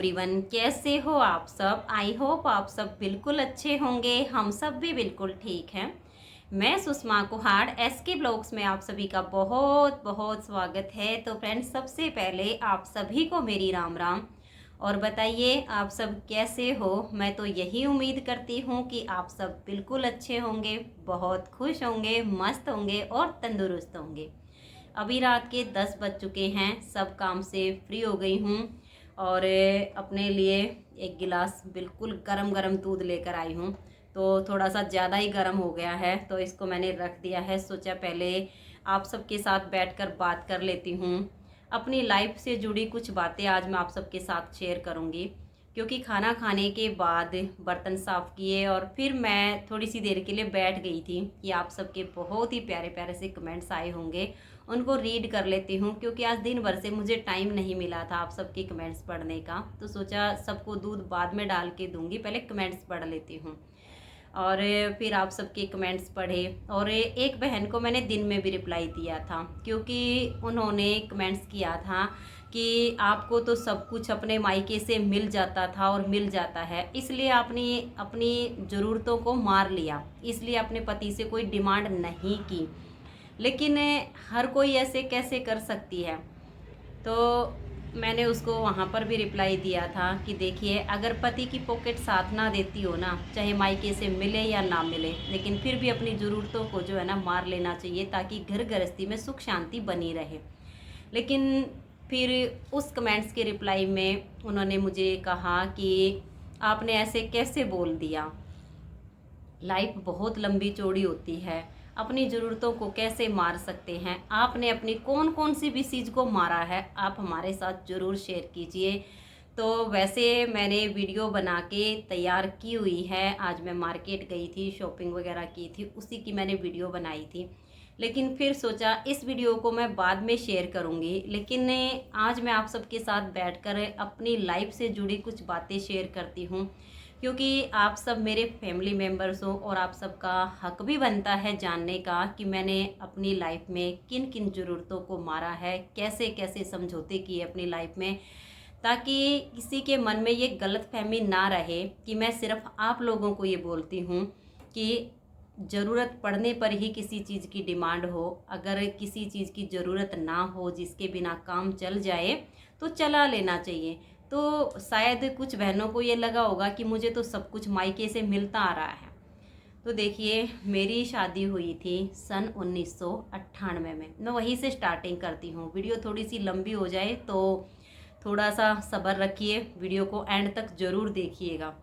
Everyone, कैसे हो आप सब। आई होप आप सब बिल्कुल अच्छे होंगे। हम सब भी बिल्कुल ठीक हैं। मैं सुषमा कुहाड़ एसके ब्लॉग्स में आप सभी का बहुत बहुत स्वागत है। तो फ्रेंड्स, सबसे पहले आप सभी को मेरी राम राम। और बताइए आप सब कैसे हो। मैं तो यही उम्मीद करती हूँ कि आप सब बिल्कुल अच्छे होंगे, बहुत खुश होंगे, मस्त होंगे और तंदुरुस्त होंगे। अभी रात के 10 बज चुके हैं। सब काम से फ्री हो गई हूँ और अपने लिए एक गिलास बिल्कुल गरम गरम दूध लेकर आई हूँ। तो थोड़ा सा ज़्यादा ही गर्म हो गया है, तो इसको मैंने रख दिया है। सोचा पहले आप सबके साथ बैठकर बात कर लेती हूँ। अपनी लाइफ से जुड़ी कुछ बातें आज मैं आप सबके साथ शेयर करूँगी, क्योंकि खाना खाने के बाद बर्तन साफ़ किए और फिर मैं थोड़ी सी देर के लिए बैठ गई थी कि आप सबके बहुत ही प्यारे प्यारे से कमेंट्स आए होंगे, उनको रीड कर लेती हूँ। क्योंकि आज दिन भर से मुझे टाइम नहीं मिला था आप सबके कमेंट्स पढ़ने का, तो सोचा सबको दूध बाद में डाल के दूंगी, पहले कमेंट्स पढ़ लेती हूँ। और फिर आप सबके कमेंट्स पढ़े और एक बहन को मैंने दिन में भी रिप्लाई दिया था, क्योंकि उन्होंने कमेंट्स किया था कि आपको तो सब कुछ अपने मायके से मिल जाता था और मिल जाता है, इसलिए आपने अपनी ज़रूरतों को मार लिया, इसलिए अपने पति से कोई डिमांड नहीं की। लेकिन हर कोई ऐसे कैसे कर सकती है। तो मैंने उसको वहाँ पर भी रिप्लाई दिया था कि देखिए, अगर पति की पॉकेट साथ ना देती हो ना, चाहे मायके से मिले या ना मिले, लेकिन फिर भी अपनी ज़रूरतों को जो है ना मार लेना चाहिए, ताकि घर गृहस्थी में सुख शांति बनी रहे। लेकिन फिर उस कमेंट्स के रिप्लाई में उन्होंने मुझे कहा कि आपने ऐसे कैसे बोल दिया, लाइफ बहुत लंबी चौड़ी होती है, अपनी ज़रूरतों को कैसे मार सकते हैं, आपने अपनी कौन कौन सी भी चीज़ को मारा है, आप हमारे साथ ज़रूर शेयर कीजिए। तो वैसे मैंने वीडियो बना के तैयार की हुई है। आज मैं मार्केट गई थी, शॉपिंग वगैरह की थी, उसी की मैंने वीडियो बनाई थी। लेकिन फिर सोचा इस वीडियो को मैं बाद में शेयर करूंगी, लेकिन आज मैं आप सबके साथ बैठकर अपनी लाइफ से जुड़ी कुछ बातें शेयर करती हूँ, क्योंकि आप सब मेरे फैमिली मेम्बर्स हो और आप सबका हक भी बनता है जानने का कि मैंने अपनी लाइफ में किन किन ज़रूरतों को मारा है, कैसे कैसे समझौते किए अपनी लाइफ में, ताकि किसी के मन में ये गलतफहमी ना रहे कि मैं सिर्फ आप लोगों को ये बोलती हूँ कि ज़रूरत पड़ने पर ही किसी चीज़ की डिमांड हो। अगर किसी चीज़ की ज़रूरत ना हो, जिसके बिना काम चल जाए, तो चला लेना चाहिए। तो शायद कुछ बहनों को ये लगा होगा कि मुझे तो सब कुछ मायके से मिलता आ रहा है। तो देखिए, मेरी शादी हुई थी सन 1998 में। मैं वहीं से स्टार्टिंग करती हूँ। वीडियो थोड़ी सी लंबी हो जाए तो थोड़ा सा सब्र रखिए, वीडियो को एंड तक ज़रूर देखिएगा।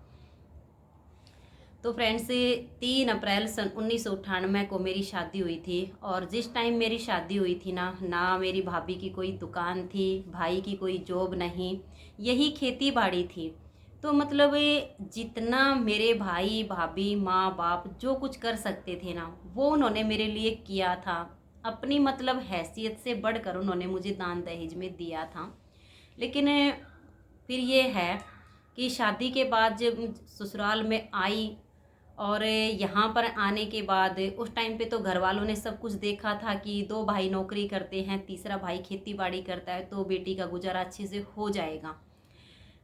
तो फ्रेंड्स, 3 अप्रैल सन 1998 को मेरी शादी हुई थी। और जिस टाइम मेरी शादी हुई थी ना, ना मेरी भाभी की कोई दुकान थी, भाई की कोई जॉब नहीं, यही खेती बाड़ी थी। तो मतलब जितना मेरे भाई भाभी माँ बाप जो कुछ कर सकते थे ना, वो उन्होंने मेरे लिए किया था। अपनी मतलब हैसियत से बढ़कर उन्होंने मुझे दान दहेज में दिया था। लेकिन फिर ये है कि शादी के बाद जब ससुराल में आई और यहाँ पर आने के बाद उस टाइम पे तो घर वालों ने सब कुछ देखा था कि 2 भाई नौकरी करते हैं, तीसरा भाई खेती बाड़ी करता है, तो बेटी का गुजारा अच्छे से हो जाएगा।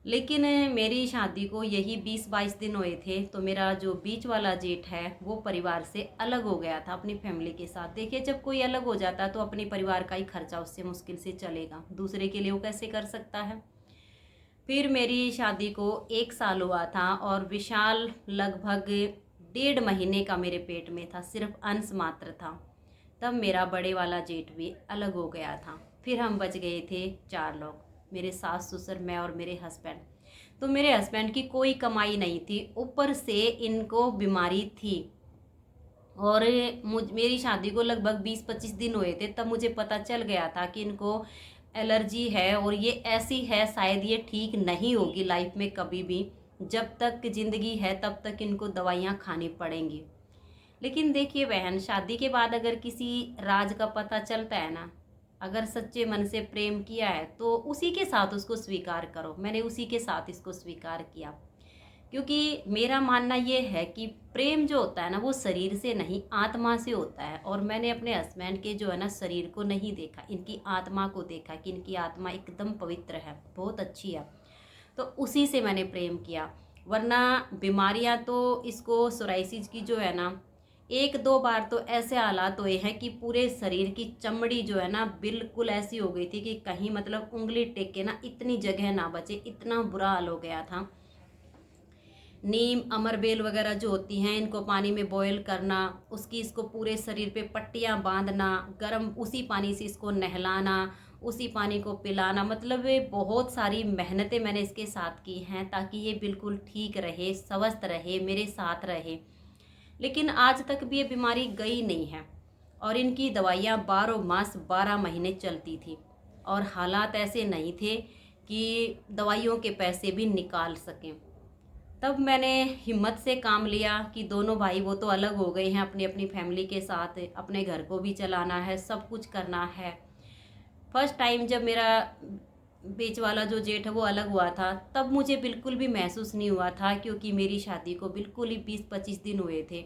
लेकिन मेरी शादी को यही 20-22 दिन हुए थे, तो मेरा जो बीच वाला जेठ है वो परिवार से अलग हो गया था अपनी फैमिली के साथ। देखिए, जब कोई अलग हो जाता है तो अपने परिवार का ही खर्चा उससे मुश्किल से चलेगा, दूसरे के लिए वो कैसे कर सकता है। फिर मेरी शादी को 1 साल हुआ था और विशाल लगभग 1.5 महीने का मेरे पेट में था, सिर्फ अंश मात्र था। तब मेरा बड़े वाला जेठ भी अलग हो गया था। फिर हम बच गए थे 4 लोग, मेरे सास ससुर, मैं और मेरे हस्बैंड। तो मेरे हस्बैंड की कोई कमाई नहीं थी, ऊपर से इनको बीमारी थी। और मेरी शादी को लगभग 20-25 दिन हुए थे, तब मुझे पता चल गया था कि इनको एलर्जी है और ये ऐसी है, शायद ये ठीक नहीं होगी लाइफ में कभी भी। जब तक ज़िंदगी है तब तक इनको दवाइयाँ खानी पड़ेंगी। लेकिन देखिए बहन, शादी के बाद अगर किसी राज का पता चलता है ना, अगर सच्चे मन से प्रेम किया है तो उसी के साथ उसको स्वीकार करो। मैंने उसी के साथ इसको स्वीकार किया, क्योंकि मेरा मानना ये है कि प्रेम जो होता है ना, वो शरीर से नहीं आत्मा से होता है। और मैंने अपने हस्बैंड के जो है ना शरीर को नहीं देखा, इनकी आत्मा को देखा कि इनकी आत्मा एकदम पवित्र है, बहुत अच्छी है। तो उसी से मैंने प्रेम किया। वरना बीमारियां तो इसको सोराइसिस की जो है ना, एक दो बार तो ऐसे हालात हुए हैं कि पूरे शरीर की चमड़ी जो है ना बिल्कुल ऐसी हो गई थी कि कहीं मतलब उंगली टेक के ना इतनी जगह ना बचे, इतना बुरा हाल हो गया था। नीम अमरबेल वगैरह जो होती हैं, इनको पानी में बॉईल करना, उसकी इसको पूरे शरीर पे पट्टियाँ बांधना, गरम उसी पानी से इसको नहलाना, उसी पानी को पिलाना, मतलब ये बहुत सारी मेहनतें मैंने इसके साथ की हैं ताकि ये बिल्कुल ठीक रहे, स्वस्थ रहे, मेरे साथ रहे। लेकिन आज तक भी ये बीमारी गई नहीं है और इनकी दवाइयाँ 12 मास 12 महीने चलती थी और हालात ऐसे नहीं थे कि दवाइयों के पैसे भी निकाल सकें। तब मैंने हिम्मत से काम लिया कि दोनों भाई वो तो अलग हो गए हैं अपनी अपनी फैमिली के साथ, अपने घर को भी चलाना है, सब कुछ करना है। फर्स्ट टाइम जब मेरा बीच वाला जो जेठ है वो अलग हुआ था, तब मुझे बिल्कुल भी महसूस नहीं हुआ था क्योंकि मेरी शादी को बिल्कुल ही 20-25 दिन हुए थे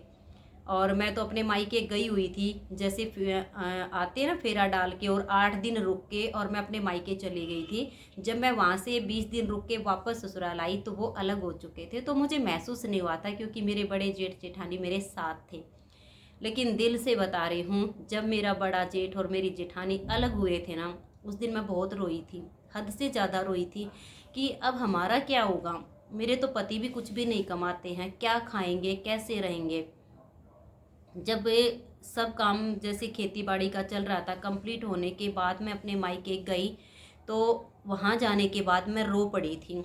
और मैं तो अपने मायके गई हुई थी। जैसे आते हैं ना फेरा डाल के, और 8 दिन रुक के और मैं अपने मायके चली गई थी। जब मैं वहाँ से 20 दिन रुक के वापस ससुराल आई तो वो अलग हो चुके थे, तो मुझे महसूस नहीं हुआ था क्योंकि मेरे बड़े जेठ जेठानी मेरे साथ थे। लेकिन दिल से बता रही हूँ, जब मेरा बड़ा जेठ और मेरी जेठानी अलग हुए थे ना, उस दिन मैं बहुत रोई थी, हद से ज़्यादा रोई थी कि अब हमारा क्या होगा। मेरे तो पति भी कुछ भी नहीं कमाते हैं, क्या खाएंगे, कैसे रहेंगे। जब ये सब काम जैसे खेती बाड़ी का चल रहा था, कंप्लीट होने के बाद मैं अपने मायके गई तो वहाँ जाने के बाद मैं रो पड़ी थी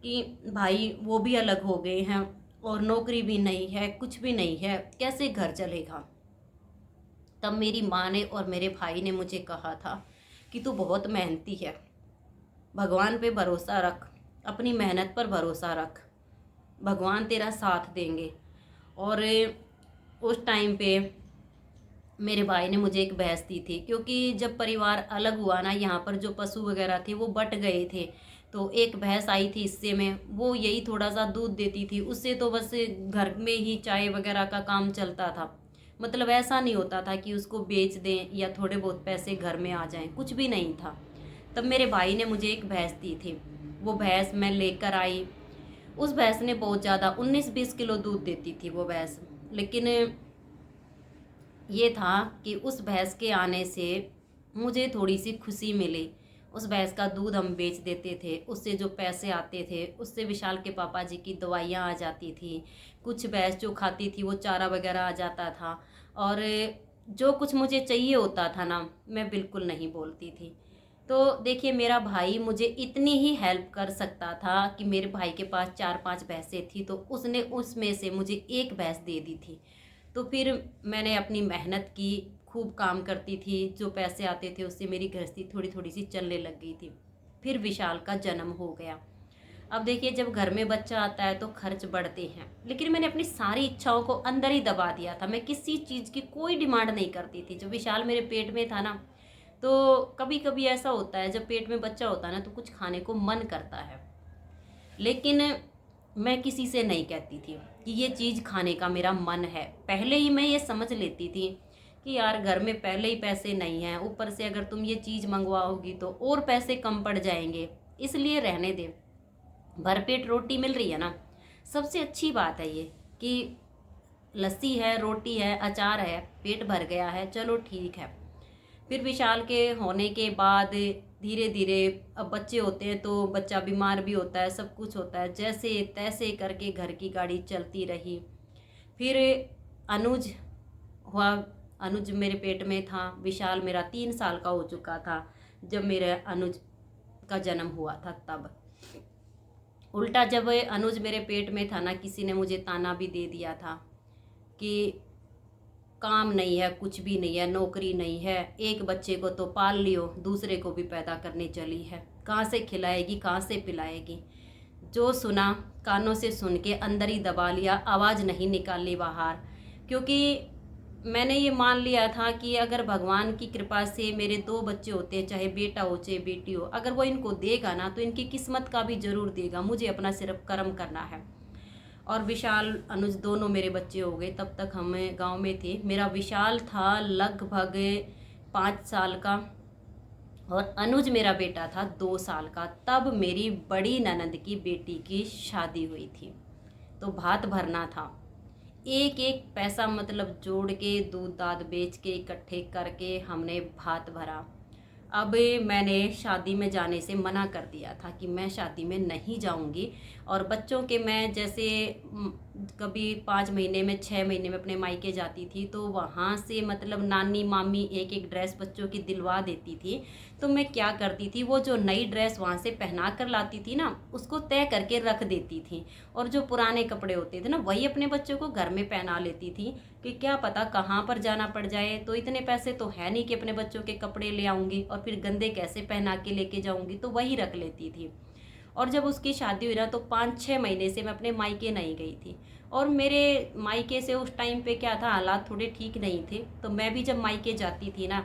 कि भाई वो भी अलग हो गए हैं और नौकरी भी नहीं है, कुछ भी नहीं है, कैसे घर चलेगा। तब मेरी माँ ने और मेरे भाई ने मुझे कहा था कि तू बहुत मेहनती है, भगवान पे भरोसा रख, अपनी मेहनत पर भरोसा रख, भगवान तेरा साथ देंगे। और उस टाइम पे मेरे भाई ने मुझे एक भैंस दी थी, क्योंकि जब परिवार अलग हुआ ना, यहाँ पर जो पशु वगैरह थे वो बट गए थे, तो एक भैंस आई थी हिस्से में, वो यही थोड़ा सा दूध देती थी, उससे तो बस घर में ही चाय वगैरह का काम चलता था। मतलब ऐसा नहीं होता था कि उसको बेच दें या थोड़े बहुत पैसे घर में आ जाएं, कुछ भी नहीं था। तब मेरे भाई ने मुझे एक भैंस दी थी, वो भैंस मैं लेकर आई। उस भैंस ने बहुत ज़्यादा 19-20 किलो दूध देती थी वो भैंस। लेकिन ये था कि उस भैंस के आने से मुझे थोड़ी सी खुशी मिली। उस भैंस का दूध हम बेच देते थे, उससे जो पैसे आते थे उससे विशाल के पापा जी की दवाइयाँ आ जाती थी, कुछ भैंस जो खाती थी वो चारा वगैरह आ जाता था, और जो कुछ मुझे चाहिए होता था ना, मैं बिल्कुल नहीं बोलती थी। तो देखिए, मेरा भाई मुझे इतनी ही हेल्प कर सकता था कि मेरे भाई के पास 4-5 भैंसें थी, तो उसने उसमें से मुझे एक भैंस दे दी थी। तो फिर मैंने अपनी मेहनत की, खूब काम करती थी, जो पैसे आते थे उससे मेरी गृहस्थी थोड़ी थोड़ी सी चलने लग गई थी। फिर विशाल का जन्म हो गया। अब देखिए, जब घर में बच्चा आता है तो खर्च बढ़ते हैं, लेकिन मैंने अपनी सारी इच्छाओं को अंदर ही दबा दिया था। मैं किसी चीज़ की कोई डिमांड नहीं करती थी। जब विशाल मेरे पेट में था ना, तो कभी कभी ऐसा होता है जब पेट में बच्चा होता है ना, तो कुछ खाने को मन करता है, लेकिन मैं किसी से नहीं कहती थी कि ये चीज़ खाने का मेरा मन है। पहले ही मैं ये समझ लेती थी कि यार घर में पहले ही पैसे नहीं हैं, ऊपर से अगर तुम ये चीज़ मंगवाओगी तो और पैसे कम पड़ जाएंगे, इसलिए रहने दे, भरपेट रोटी मिल रही है ना। सबसे अच्छी बात है ये कि लस्सी है, रोटी है, अचार है, पेट भर गया है, चलो ठीक है। फिर विशाल के होने के बाद धीरे धीरे, अब बच्चे होते हैं तो बच्चा बीमार भी होता है, सब कुछ होता है, जैसे तैसे करके घर की गाड़ी चलती रही। फिर अनुज हुआ, अनुज मेरे पेट में था। विशाल मेरा 3 साल का हो चुका था जब मेरे अनुज का जन्म हुआ था। तब उल्टा जब अनुज मेरे पेट में था ना, किसी ने मुझे ताना भी दे दिया था कि काम नहीं है, कुछ भी नहीं है, नौकरी नहीं है, एक बच्चे को तो पाल लियो, दूसरे को भी पैदा करने चली है, कहाँ से खिलाएगी, कहाँ से पिलाएगी। जो सुना कानों से सुन के अंदर ही दबा लिया, आवाज़ नहीं निकाली बाहर, क्योंकि मैंने ये मान लिया था कि अगर भगवान की कृपा से मेरे 2 बच्चे होते हैं, चाहे बेटा हो चाहे बेटी हो, अगर वो इनको देगा ना तो इनकी किस्मत का भी ज़रूर देगा, मुझे अपना सिर्फ कर्म करना है। और विशाल अनुज दोनों मेरे बच्चे हो गए। तब तक हम गांव में थे। मेरा विशाल था लगभग 5 साल का, और अनुज मेरा बेटा था 2 साल का, तब मेरी बड़ी ननद की बेटी की शादी हुई थी। तो भात भरना था, एक एक पैसा मतलब जोड़ के, दूध दाद बेच के इकट्ठे करके हमने भात भरा। अब मैंने शादी में जाने से मना कर दिया था कि मैं शादी में नहीं जाऊंगी। और बच्चों के मैं जैसे कभी 5 महीने में 6 महीने में अपने मायके जाती थी, तो वहाँ से मतलब नानी मामी एक एक ड्रेस बच्चों की दिलवा देती थी। तो मैं क्या करती थी, वो जो नई ड्रेस वहाँ से पहना कर लाती थी ना, उसको तय करके रख देती थी। और जो पुराने कपड़े होते थे ना, वही अपने बच्चों को घर में पहना लेती थी कि क्या पता कहाँ पर जाना पड़ जाए। तो इतने पैसे तो है नहीं कि अपने बच्चों के कपड़े ले आऊँगी और फिर गंदे कैसे पहना के लेके जाऊँगी, तो वही रख लेती थी। और जब उसकी शादी हुई ना, तो 5-6 महीने से मैं अपने मायके नहीं गई थी। और मेरे मायके से उस टाइम पे क्या था, हालात थोड़े ठीक नहीं थे। तो मैं भी जब मायके जाती थी ना,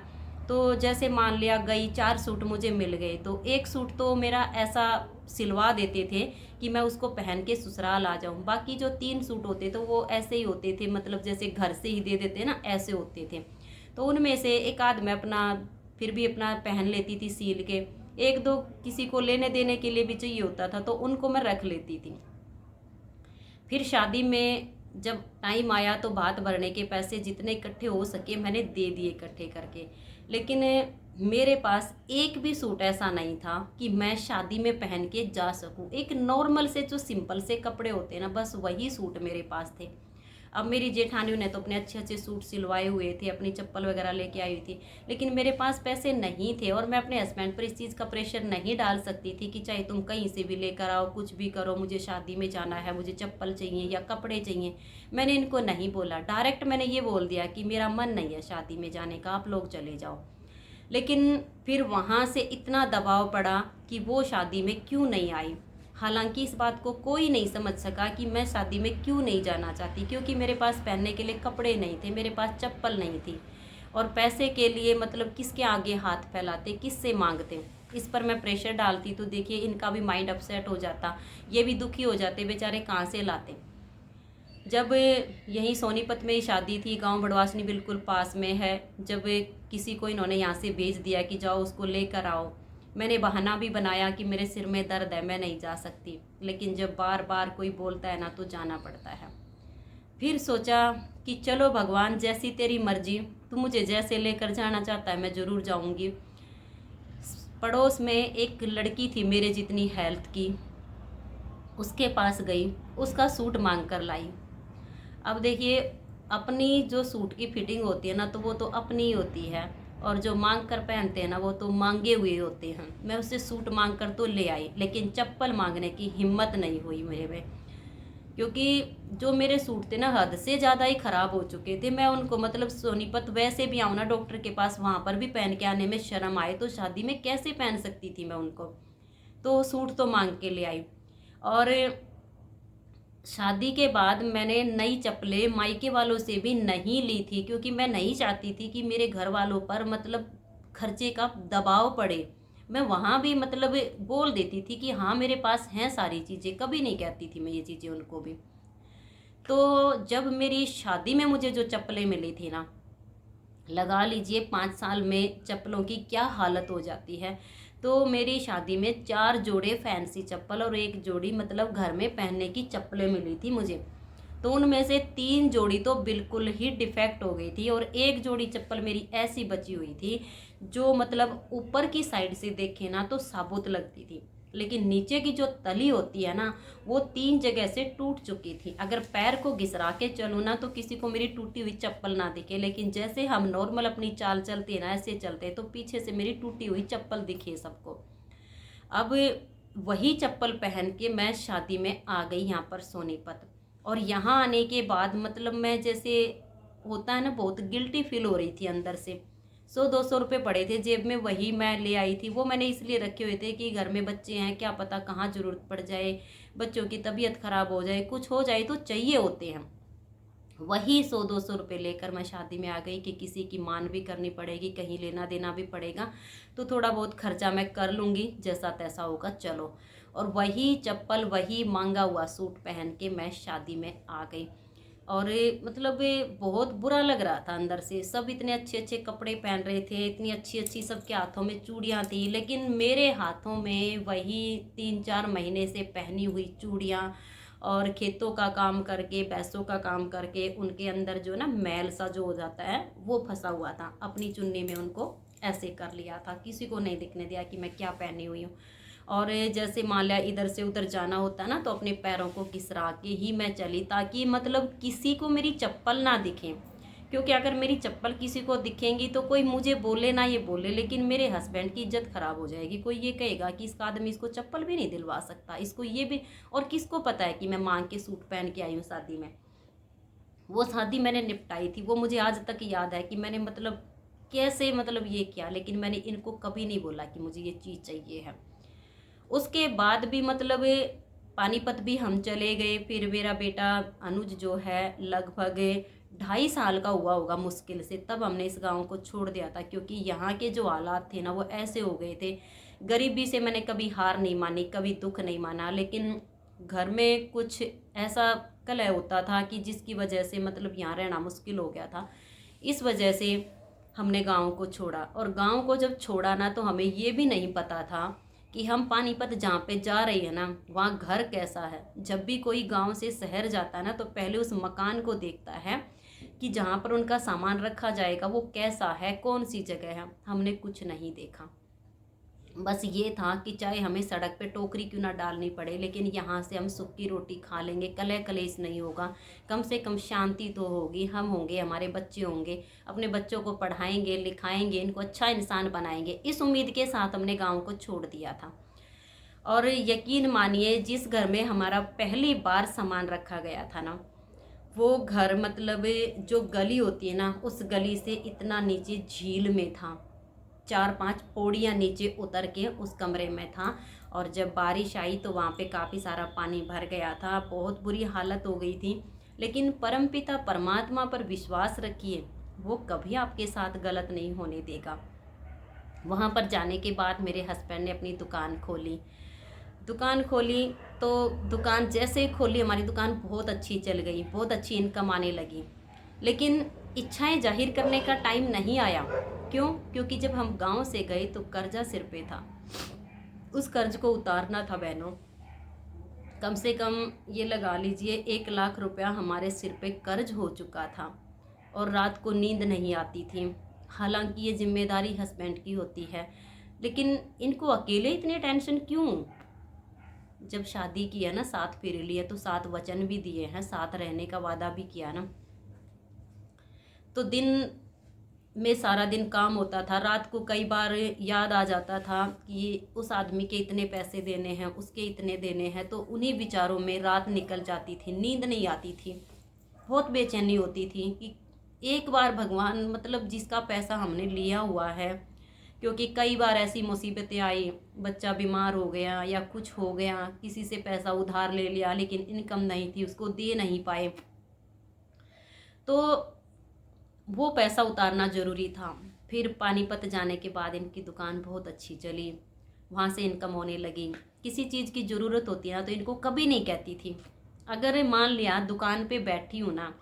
तो जैसे मान लिया गई 4 सूट मुझे मिल गए, तो एक सूट तो मेरा ऐसा सिलवा देते थे कि मैं उसको पहन के ससुराल आ जाऊं। बाकी जो 3 सूट होते तो वो ऐसे ही होते थे, मतलब जैसे घर से ही दे देते ना, ऐसे होते थे। तो उनमें से एक आध मैं अपना फिर भी अपना पहन लेती थी सील के। एक दो किसी को लेने देने के लिए भी चाहिए होता था, तो उनको मैं रख लेती थी। फिर शादी में जब टाइम आया तो भात भरने के पैसे जितने इकट्ठे हो सके मैंने दे दिए इकट्ठे करके। लेकिन मेरे पास एक भी सूट ऐसा नहीं था कि मैं शादी में पहन के जा सकूं। एक नॉर्मल से जो सिंपल से कपड़े होते हैं ना, बस वही सूट मेरे पास थे। अब मेरी जेठानियों ने तो अपने अच्छे अच्छे सूट सिलवाए हुए थे, अपनी चप्पल वगैरह लेके आई हुई थी, लेकिन मेरे पास पैसे नहीं थे। और मैं अपने हस्बैंड पर इस चीज़ का प्रेशर नहीं डाल सकती थी कि चाहे तुम कहीं से भी लेकर आओ, कुछ भी करो, मुझे शादी में जाना है, मुझे चप्पल चाहिए या कपड़े चाहिए। मैंने इनको नहीं बोला, डायरेक्ट मैंने ये बोल दिया कि मेरा मन नहीं है शादी में जाने का, आप लोग चले जाओ। लेकिन फिर वहाँ से इतना दबाव पड़ा कि वो शादी में क्यों नहीं आई। हालांकि इस बात को कोई नहीं समझ सका कि मैं शादी में क्यों नहीं जाना चाहती, क्योंकि मेरे पास पहनने के लिए कपड़े नहीं थे, मेरे पास चप्पल नहीं थी। और पैसे के लिए मतलब किसके आगे हाथ फैलाते, किससे मांगते। इस पर मैं प्रेशर डालती तो देखिए इनका भी माइंड अपसेट हो जाता, ये भी दुखी हो जाते, बेचारे कहाँ से लाते। जब यहीं सोनीपत में ही शादी थी, गांव बड़वासनी बिल्कुल पास में है। जब किसी को इन्होंने यहाँ से भेज दिया कि जाओ उसको लेकर आओ, मैंने बहाना भी बनाया कि मेरे सिर में दर्द है, मैं नहीं जा सकती। लेकिन जब बार बार कोई बोलता है ना, तो जाना पड़ता है। फिर सोचा कि चलो भगवान, जैसी तेरी मर्जी, तू मुझे जैसे लेकर जाना चाहता है मैं ज़रूर जाऊँगी। पड़ोस में एक लड़की थी मेरे जितनी हेल्थ की, उसके पास गई, उसका सूट मांग कर लाई। अब देखिए, अपनी जो सूट की फिटिंग होती है ना, तो वो तो अपनी ही होती है। और जो मांग कर पहनते हैं ना, वो तो मांगे हुए होते हैं। मैं उससे सूट मांग कर तो ले आई, लेकिन चप्पल मांगने की हिम्मत नहीं हुई मेरे में। क्योंकि जो मेरे सूट थे ना, हद से ज़्यादा ही ख़राब हो चुके थे। मैं उनको मतलब सोनीपत वैसे भी आऊँ ना डॉक्टर के पास, वहाँ पर भी पहन के आने में शर्म आए, तो शादी में कैसे पहन सकती थी मैं उनको। तो सूट तो मांग के ले आई। और शादी के बाद मैंने नई चप्पलें मायके वालों से भी नहीं ली थी, क्योंकि मैं नहीं चाहती थी कि मेरे घर वालों पर मतलब खर्चे का दबाव पड़े। मैं वहाँ भी मतलब बोल देती थी कि हाँ मेरे पास हैं सारी चीज़ें, कभी नहीं कहती थी मैं ये चीज़ें उनको भी। तो जब मेरी शादी में मुझे जो चप्पलें मिली थी ना, लगा लीजिए 5 साल में चप्पलों की क्या हालत हो जाती है। तो मेरी शादी में 4 जोड़े फैंसी चप्पल और एक जोड़ी मतलब घर में पहनने की चप्पलें मिली थी मुझे। तो उनमें से 3 जोड़ी तो बिल्कुल ही डिफेक्ट हो गई थी, और एक जोड़ी चप्पल मेरी ऐसी बची हुई थी जो मतलब ऊपर की साइड से देखे ना तो साबुत लगती थी, लेकिन नीचे की जो तली होती है ना, वो 3 जगह से टूट चुकी थी। अगर पैर को घिसरा के चलूँ ना, तो किसी को मेरी टूटी हुई चप्पल ना दिखे, लेकिन जैसे हम नॉर्मल अपनी चाल चलते हैं ना, ऐसे चलते तो पीछे से मेरी टूटी हुई चप्पल दिखे सबको। अब वही चप्पल पहन के मैं शादी में आ गई यहाँ पर सोनीपत। और यहाँ आने के बाद मतलब मैं जैसे होता है ना, बहुत गिल्टी फील हो रही थी अंदर से। 100-200 रुपये पड़े थे जेब में, वही मैं ले आई थी। वो मैंने इसलिए रखे हुए थे कि घर में बच्चे हैं, क्या पता कहाँ ज़रूरत पड़ जाए, बच्चों की तबीयत ख़राब हो जाए, कुछ हो जाए तो चाहिए होते हैं। वही 100-200 रुपये लेकर मैं शादी में आ गई कि किसी की मान भी करनी पड़ेगी, कहीं लेना देना भी पड़ेगा, तो थोड़ा बहुत खर्चा मैं कर लूँगी, जैसा तैसा होगा चलो। और वही चप्पल, वही मांगा हुआ सूट पहन के मैं शादी में आ गई। और मतलब बहुत बुरा लग रहा था अंदर से। सब इतने अच्छे अच्छे कपड़े पहन रहे थे, इतनी अच्छी अच्छी सबके हाथों में चूड़ियाँ थी, लेकिन मेरे हाथों में वही 3-4 महीने से पहनी हुई चूड़ियाँ, और खेतों का काम करके, पैसों का काम करके उनके अंदर जो ना मैल सा जो हो जाता है वो फंसा हुआ था। अपनी चुन्नी में उनको ऐसे कर लिया था, किसी को नहीं दिखने दिया कि मैं क्या पहनी हुई हूँ। और जैसे मान लिया इधर से उधर जाना होता है ना, तो अपने पैरों को घिसरा के ही मैं चली, ताकि मतलब किसी को मेरी चप्पल ना दिखे। क्योंकि अगर मेरी चप्पल किसी को दिखेंगी तो कोई मुझे बोले ना ये बोले, लेकिन मेरे हस्बैंड की इज्जत खराब हो जाएगी। कोई ये कहेगा कि इसका आदमी इसको चप्पल भी नहीं दिलवा सकता, इसको ये भी। और किसको पता है कि मैं मांग के सूट पहन के आई हूँ शादी में। वो शादी मैंने निपटाई थी, वो मुझे आज तक याद है कि मैंने मतलब कैसे मतलब ये किया, लेकिन मैंने इनको कभी नहीं बोला कि मुझे ये चीज़ चाहिए है। उसके बाद भी मतलब पानीपत भी हम चले गए। फिर मेरा बेटा अनुज जो है लगभग 2.5 साल का हुआ होगा मुश्किल से, तब हमने इस गांव को छोड़ दिया था। क्योंकि यहाँ के जो हालात थे ना वो ऐसे हो गए थे। गरीबी से मैंने कभी हार नहीं मानी, कभी दुख नहीं माना, लेकिन घर में कुछ ऐसा कलह होता था कि जिसकी वजह से मतलब यहाँ रहना मुश्किल हो गया था। इस वजह से हमने गाँव को छोड़ा। और गाँव को जब छोड़ा ना, तो हमें ये भी नहीं पता था कि हम पानीपत जहाँ पे जा रही है ना, वहाँ घर कैसा है। जब भी कोई गांव से शहर जाता है ना, तो पहले उस मकान को देखता है कि जहाँ पर उनका सामान रखा जाएगा वो कैसा है, कौन सी जगह है। हमने कुछ नहीं देखा। बस ये था कि चाहे हमें सड़क पे टोकरी क्यों ना डालनी पड़े, लेकिन यहाँ से हम सूखी रोटी खा लेंगे, कलह कलेश नहीं होगा, कम से कम शांति तो होगी। हम होंगे, हमारे बच्चे होंगे, अपने बच्चों को पढ़ाएंगे लिखाएंगे, इनको अच्छा इंसान बनाएंगे। इस उम्मीद के साथ हमने गाँव को छोड़ दिया था। और यकीन मानिए, जिस घर में हमारा पहली बार सामान रखा गया था ना, वो घर मतलब जो गली होती है ना, उस गली से इतना नीचे झील में था। 4-5 पौड़ियाँ नीचे उतर के उस कमरे में था। और जब बारिश आई तो वहाँ पे काफ़ी सारा पानी भर गया था, बहुत बुरी हालत हो गई थी। लेकिन परमपिता परमात्मा पर विश्वास रखिए, वो कभी आपके साथ गलत नहीं होने देगा। वहाँ पर जाने के बाद मेरे हस्बैंड ने अपनी दुकान खोली। दुकान खोली तो दुकान जैसे ही खोली, हमारी दुकान बहुत अच्छी चल गई, बहुत अच्छी इनकम आने लगी। लेकिन इच्छाएं जाहिर करने का टाइम नहीं आया। क्यों? क्योंकि जब हम गांव से गए तो कर्जा सिर पे था। उस कर्ज को उतारना था बहनों। कम से कम ये लगा लीजिए 1 लाख रुपया हमारे सिर पे कर्ज हो चुका था। और रात को नींद नहीं आती थी। हालांकि ये जिम्मेदारी हस्बैंड की होती है, लेकिन इनको अकेले इतने टेंशन क्यों? जब शादी की है ना, साथ फिर लिए तो 7 वचन भी दिए हैं, साथ रहने का वादा भी किया ना। तो दिन में सारा दिन काम होता था, रात को कई बार याद आ जाता था कि उस आदमी के इतने पैसे देने हैं, उसके इतने देने हैं। तो उन्हीं विचारों में रात निकल जाती थी, नींद नहीं आती थी, बहुत बेचैनी होती थी कि एक बार भगवान मतलब जिसका पैसा हमने लिया हुआ है। क्योंकि कई बार ऐसी मुसीबतें आई, बच्चा बीमार हो गया या कुछ हो गया, किसी से पैसा उधार ले लिया लेकिन इनकम नहीं थी, उसको दे नहीं पाए, तो वो पैसा उतारना ज़रूरी था। फिर पानीपत जाने के बाद इनकी दुकान बहुत अच्छी चली, वहाँ से इनकम होने लगी। किसी चीज़ की ज़रूरत होती है ना, तो इनको कभी नहीं कहती थी। अगर मान लिया दुकान पे बैठी हूँ ना,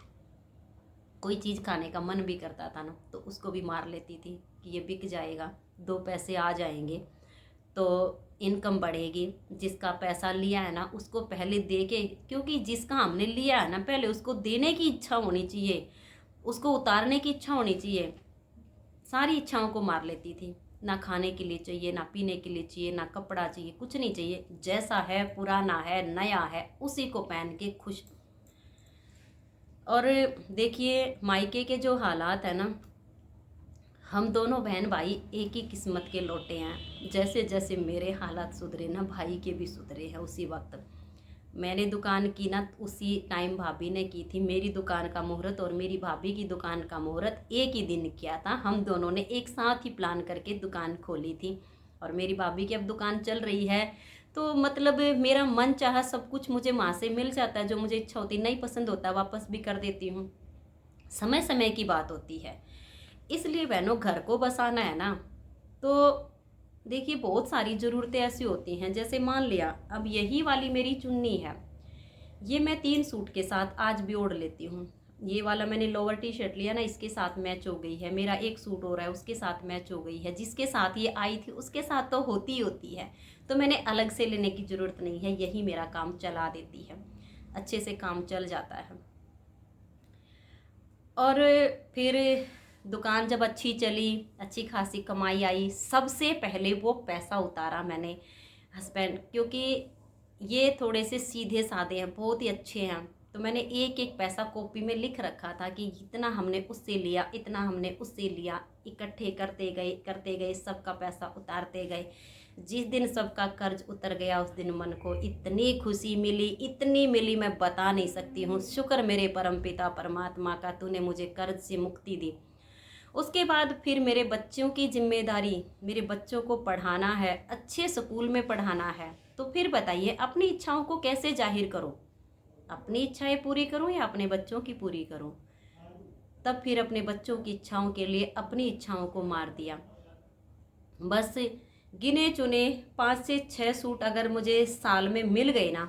कोई चीज़ खाने का मन भी करता था ना, तो उसको भी मार लेती थी कि ये बिक जाएगा, 2 पैसे आ जाएंगे तो इनकम बढ़ेगी। जिसका पैसा लिया है ना, उसको पहले दे के, क्योंकि जिसका हमने लिया है ना, पहले उसको देने की इच्छा होनी चाहिए, उसको उतारने की इच्छा होनी चाहिए। सारी इच्छाओं को मार लेती थी। ना खाने के लिए चाहिए, ना पीने के लिए चाहिए, ना कपड़ा चाहिए, कुछ नहीं चाहिए। जैसा है, पुराना है, नया है, उसी को पहन के खुश। और देखिए मायके के जो हालात है ना, हम दोनों बहन भाई एक ही किस्मत के लौटे हैं। जैसे जैसे मेरे हालात सुधरे ना, भाई के भी सुधरे हैं। उसी वक्त मैंने दुकान की ना, उसी टाइम भाभी ने की थी। मेरी दुकान का मुहूर्त और मेरी भाभी की दुकान का मुहूर्त एक ही दिन किया था। हम दोनों ने एक साथ ही प्लान करके दुकान खोली थी। और मेरी भाभी की अब दुकान चल रही है, तो मतलब मेरा मन चाहा सब कुछ मुझे वहाँ से मिल जाता है। जो मुझे इच्छा होती, नहीं पसंद होता वापस भी कर देती हूँ। समय समय की बात होती है। इसलिए बहनों, घर को बसाना है ना, तो देखिए बहुत सारी ज़रूरतें ऐसी होती हैं। जैसे मान लिया अब यही वाली मेरी चुन्नी है, ये मैं 3 सूट के साथ आज भी ओढ़ लेती हूँ। ये वाला मैंने लोअर टी शर्ट लिया ना, इसके साथ मैच हो गई है। मेरा एक सूट हो रहा है, उसके साथ मैच हो गई है। जिसके साथ ये आई थी उसके साथ तो होती ही होती है, तो मैंने अलग से लेने की ज़रूरत नहीं है। यही मेरा काम चला देती है, अच्छे से काम चल जाता है। और फिर दुकान जब अच्छी चली, अच्छी खासी कमाई आई, सबसे पहले वो पैसा उतारा मैंने हस्बैंड, क्योंकि ये थोड़े से सीधे साधे हैं, बहुत ही अच्छे हैं। तो मैंने एक एक पैसा कॉपी में लिख रखा था कि इतना हमने उससे लिया, इतना हमने उससे लिया, इकट्ठे करते गए, सबका पैसा उतारते गए। जिस दिन सबका कर्ज उतर गया उस दिन मन को इतनी खुशी मिली, इतनी मिली, मैं बता नहीं सकती हूँ। शुक्र मेरे परमपिता परमात्मा का, तूने मुझे कर्ज से मुक्ति दी। उसके बाद फिर मेरे बच्चों की जिम्मेदारी, मेरे बच्चों को पढ़ाना है, अच्छे स्कूल में पढ़ाना है। तो फिर बताइए अपनी इच्छाओं को कैसे जाहिर करूं? अपनी इच्छाएं पूरी करूं या अपने बच्चों की पूरी करूं? तब फिर अपने बच्चों की इच्छाओं के लिए अपनी इच्छाओं को मार दिया। बस गिने चुने 5 से 6 सूट अगर मुझे साल में मिल गए ना,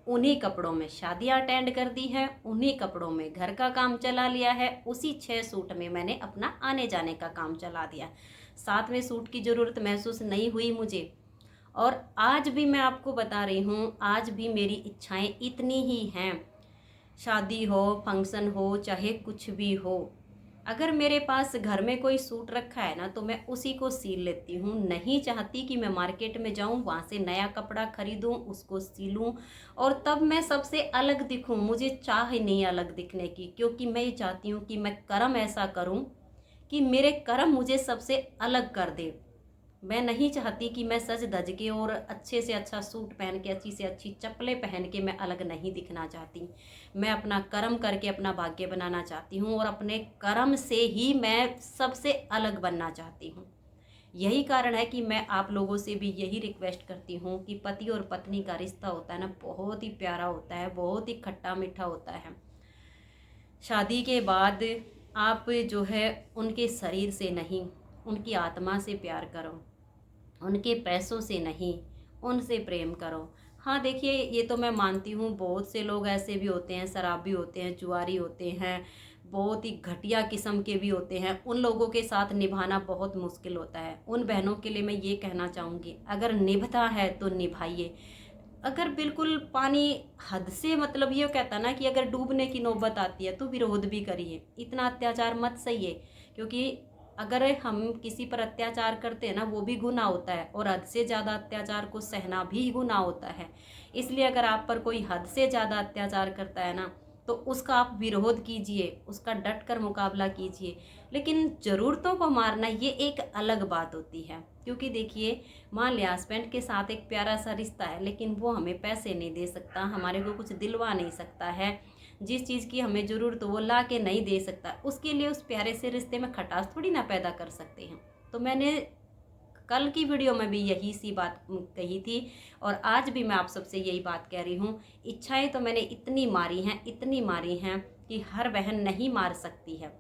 उन्हीं कपड़ों में शादियां अटेंड कर दी हैं, उन्हीं कपड़ों में घर का काम चला लिया है, उसी 6 सूट में मैंने अपना आने जाने का काम चला दिया। 7वें सूट की ज़रूरत महसूस नहीं हुई मुझे। और आज भी मैं आपको बता रही हूँ, आज भी मेरी इच्छाएं इतनी ही हैं। शादी हो, फंक्शन हो, चाहे कुछ भी हो, अगर मेरे पास घर में कोई सूट रखा है ना, तो मैं उसी को सील लेती हूँ। नहीं चाहती कि मैं मार्केट में जाऊँ, वहाँ से नया कपड़ा खरीदूँ, उसको सीलूँ और तब मैं सबसे अलग दिखूँ। मुझे चाह ही नहीं अलग दिखने की, क्योंकि मैं ये चाहती हूँ कि मैं कर्म ऐसा करूँ कि मेरे कर्म मुझे सबसे अलग कर दे। मैं नहीं चाहती कि मैं सज धज के और अच्छे से अच्छा सूट पहन के, अच्छी से अच्छी चप्पलें पहन के मैं अलग नहीं दिखना चाहती। मैं अपना कर्म करके अपना भाग्य बनाना चाहती हूँ और अपने कर्म से ही मैं सबसे अलग बनना चाहती हूँ। यही कारण है कि मैं आप लोगों से भी यही रिक्वेस्ट करती हूँ कि पति और पत्नी का रिश्ता होता है ना, बहुत ही प्यारा होता है, बहुत ही खट्टा मीठा होता है। शादी के बाद आप जो है उनके शरीर से नहीं, उनकी आत्मा से प्यार करो, उनके पैसों से नहीं, उनसे प्रेम करो। हाँ देखिए, ये तो मैं मानती हूँ, बहुत से लोग ऐसे भी होते हैं, शराबी होते हैं, जुआरी होते हैं, बहुत ही घटिया किस्म के भी होते हैं। उन लोगों के साथ निभाना बहुत मुश्किल होता है। उन बहनों के लिए मैं ये कहना चाहूँगी, अगर निभता है तो निभाइए। अगर बिल्कुल पानी हद से, मतलब ये कहता ना कि अगर डूबने की नौबत आती है तो विरोध भी करिए, इतना अत्याचार मत सहिए। क्योंकि अगर हम किसी पर अत्याचार करते हैं ना, वो भी गुनाह होता है, और हद से ज़्यादा अत्याचार को सहना भी गुनाह होता है। इसलिए अगर आप पर कोई हद से ज़्यादा अत्याचार करता है ना, तो उसका आप विरोध कीजिए, उसका डट कर मुकाबला कीजिए। लेकिन ज़रूरतों को मारना ये एक अलग बात होती है। क्योंकि देखिए, मान लिया हस्बैंड के साथ एक प्यारा सा रिश्ता है, लेकिन वो हमें पैसे नहीं दे सकता, हमारे को कुछ दिलवा नहीं सकता है, जिस चीज़ की हमें ज़रूरत हो वो ला के नहीं दे सकता, उसके लिए उस प्यारे से रिश्ते में खटास थोड़ी ना पैदा कर सकते हैं। तो मैंने कल की वीडियो में भी यही सी बात कही थी, और आज भी मैं आप सबसे यही बात कह रही हूँ। इच्छाएं तो मैंने इतनी मारी हैं, इतनी मारी हैं कि हर बहन नहीं मार सकती है,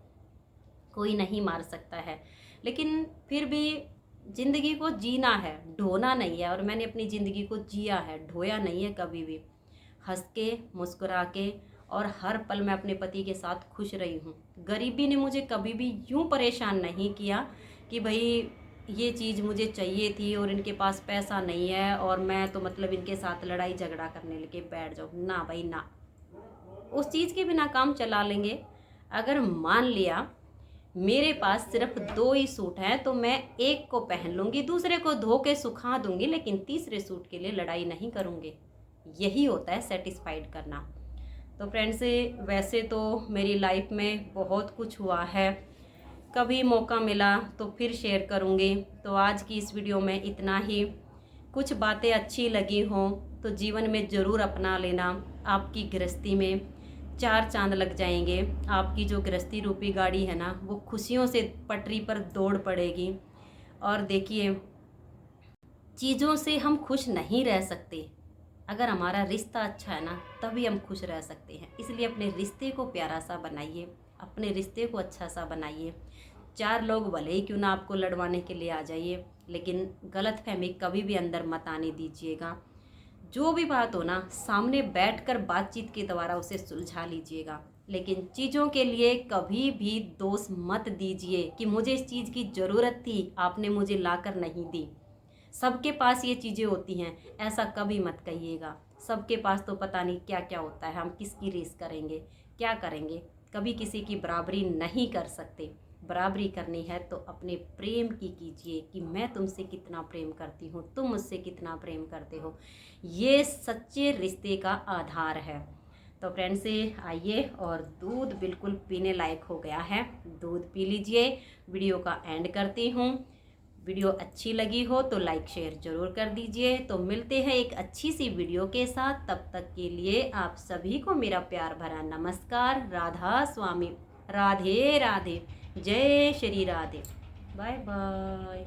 कोई नहीं मार सकता है। लेकिन फिर भी ज़िंदगी को जीना है, ढोना नहीं है। और मैंने अपनी ज़िंदगी को जिया है, ढोया नहीं है कभी भी। हंस के, मुस्कुरा के, और हर पल मैं अपने पति के साथ खुश रही हूँ। गरीबी ने मुझे कभी भी यूँ परेशान नहीं किया कि भाई ये चीज़ मुझे चाहिए थी और इनके पास पैसा नहीं है और मैं तो मतलब इनके साथ लड़ाई झगड़ा करने लगे बैठ जाऊँ। ना भाई ना, उस चीज़ के बिना काम चला लेंगे। अगर मान लिया मेरे पास सिर्फ 2 ही सूट हैं, तो मैं एक को पहन लूँगी, दूसरे को धो के सुखा दूँगी, लेकिन तीसरे सूट के लिए लड़ाई नहीं करूँगी। यही होता है सेटिस्फाइड करना। तो फ्रेंड्स, वैसे तो मेरी लाइफ में बहुत कुछ हुआ है, कभी मौका मिला तो फिर शेयर करूँगी। तो आज की इस वीडियो में इतना ही। कुछ बातें अच्छी लगी हों तो जीवन में ज़रूर अपना लेना, आपकी गृहस्थी में 4 चांद लग जाएंगे। आपकी जो गृहस्थी रूपी गाड़ी है ना, वो खुशियों से पटरी पर दौड़ पड़ेगी। और देखिए, चीज़ों से हम खुश नहीं रह सकते, अगर हमारा रिश्ता अच्छा है ना, तभी हम खुश रह सकते हैं। इसलिए अपने रिश्ते को प्यारा सा बनाइए, अपने रिश्ते को अच्छा सा बनाइए। 4 लोग भले ही क्यों ना आपको लड़वाने के लिए आ जाइए, लेकिन गलतफहमी कभी भी अंदर मत आने दीजिएगा। जो भी बात हो ना, सामने बैठकर बातचीत के द्वारा उसे सुलझा लीजिएगा। लेकिन चीज़ों के लिए कभी भी दोष मत दीजिए कि मुझे इस चीज़ की ज़रूरत थी, आपने मुझे लाकर नहीं दी। सबके पास ये चीज़ें होती हैं, ऐसा कभी मत कहिएगा। सबके पास तो पता नहीं क्या क्या होता है, हम किसकी रीस करेंगे, क्या करेंगे। कभी किसी की बराबरी नहीं कर सकते। बराबरी करनी है तो अपने प्रेम की कीजिए कि मैं तुमसे कितना प्रेम करती हूँ, तुम मुझसे कितना प्रेम करते हो। ये सच्चे रिश्ते का आधार है। तो फ्रेंड्स से आइए, और दूध बिल्कुल पीने लायक हो गया है, दूध पी लीजिए। वीडियो का एंड करती हूँ। वीडियो अच्छी लगी हो तो लाइक शेयर ज़रूर कर दीजिए। तो मिलते हैं एक अच्छी सी वीडियो के साथ, तब तक के लिए आप सभी को मेरा प्यार भरा नमस्कार। राधा स्वामी, राधे राधे, जय श्री राधे, बाय बाय।